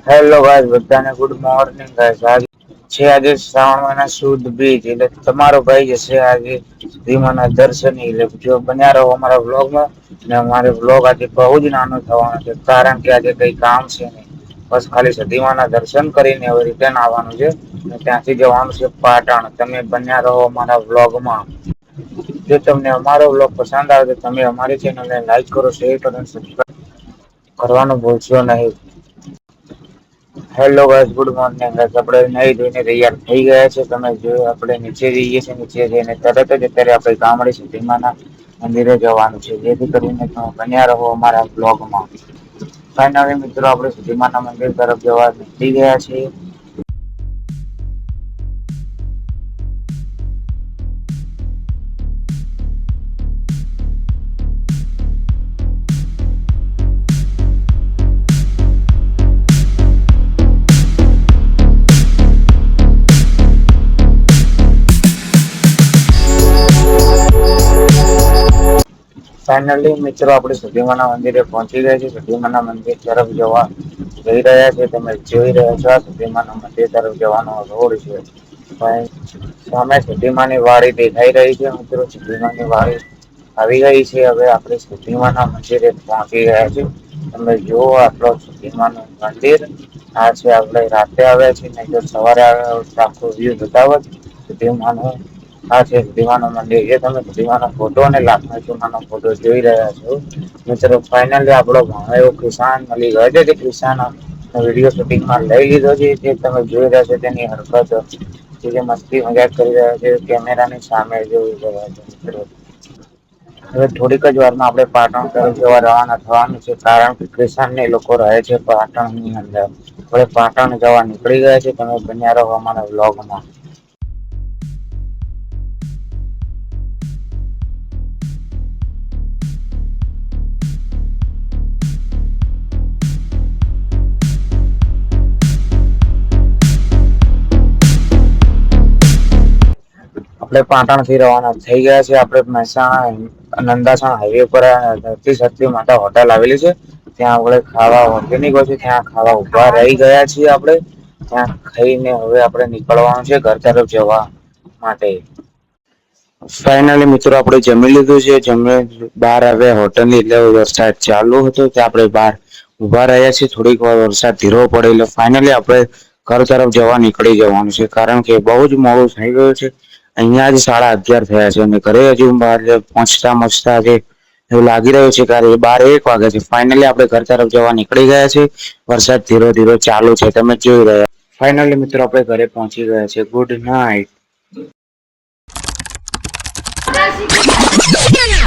Hello guys, બધાને good morning guys. આજે શ્રાવણ મહિના સુદ બીજ એટલે તમારો ભાઈ જશે આજે ધીમાના દર્શન એટલે જો બન્યા રહો અમારા વ્લોગમાં. ને અમારે વ્લોગ આજે બહુ જ નાનો થવાનો છે કારણ કે આજે કઈ કામ છે નહીં. બસ ખાલી સધીમાના દર્શન કરીને હવે રિટર્ન આવવાનું છે. ત્યાંથી જવાનું છે પાટણ. તમે બન્યા રહો અમારા વ્લોગમાં. જો તમને અમારો વ્લોગ પસંદ આવે તો તમે અમારી ચેનલને લાઈક કરો, શેર કરો અને સબસ્ક્રાઇબ કરવાનું ભૂલશો નહીં. Hello guys, good morning guys. આપણે નાઈ ધોઈને તૈયાર થઈ ગયા છે. તમે જો આપણે નીચે જઈએ છીએ, નીચે જઈને તરત જ અત્યારે આપણે ગામડે સુધીમાના મંદિરે જવાનું છે. જેથી કરીને બન્યા રહો અમારા બ્લોગમાં. ફાઇનલી મિત્રો આપણે સુધીમાના મંદિર તરફ જવા નીકળી ગયા છીએ. ફાઇનલી મિત્રો આપણે સુધીમાના મંદિરે પહોંચી ગયા છે. સુધીમાના મંદિર તરફ જઈ રહ્યા છે. તમે જોઈ રહ્યા છો સુધીમાના મંદિર તરફ જવાનો રોડ છે. સામે સુધીમાની વાડી દેખાઈ રહી છે. મિત્રો સુધીમાની વાડી આવી ગઈ છે. હવે આપણે સુધીમાના મંદિરે પહોંચી ગયા છે. તમે જુઓ આટલો સુધીમાનું મંદિર. આ છે આપણે રાતે આવ્યા છીએ, નહીં તો સવારે આવ્યા હોત તો આખો વ્યૂ બતાવત સુધીમાનું. આ છે સુધીમાનું મંદિર. જે તમે સુધીમાનો ફોટો અને લાખનચુમાનો ફોટો જોઈ રહ્યા છો. મિત્રો ફાઇનલી આપણો ભાણેવો કિસાન મળી ગયો છે. કિસાન વિડીયો શૂટિંગમાં લઈ લીધો છે. જે તમે જોઈ રહ્યા છો તેની હરકત, જે મસ્તી મજાક કરી રહ્યા છે કેમેરાની સામે જોઈ રહ્યા છે. મિત્રો હવે થોડીક જ વારમાં આપણે પાટણ તરફ જવા રવાના થવાનું છે કારણ કે કિસાન ને લોકો રહે છે પાટણની અંદર. હવે પાટણ જવા નીકળી ગયા છે. તમે બન્યા રહો અમારા વ્લોગમાં. આપણે પાટણ થી રવાના થઈ ગયા છે. આપણે મહેસાણા નંદાસણ હાઈવે પર ધરતી શક્તિ માતા હોટલ આવેલી છે. ત્યાં આપણે ખાવા ઓર્ગેનિક હોય છે, ત્યાં ખાવા ઉભા રહી ગયા છીએ. આપણે ત્યાં ખાઈને હવે આપણે નીકળવાનું છે ઘર તરફ જવા માટે. ફાઇનલી મિત્રો આપણે જમી લીધું છે. બહાર આવ્યા હોટલની એટલે વરસાદ ચાલુ હતો ત્યાં આપણે બહાર ઉભા રહ્યા છીએ. થોડીક વાર વરસાદ ધીરો પડે એટલે ફાઇનલી આપણે ઘર તરફ જવા નીકળી જવાનું છે કારણ કે બહુ જ મોડું થઈ ગયું છે. અહીંયા જ 11:30 થયા છે અને ઘરે હજુ પહોંચતા એવું લાગી રહ્યું છે કે 12-1 વાગે છે. ફાઇનલી આપણે ઘર તરફ જવા નીકળી ગયા છે. વરસાદ ધીરો ધીરો ચાલુ છે, તમે જોઈ રહ્યા. ફાઇનલી મિત્રો આપણે ઘરે પહોંચી ગયા છે. Good night.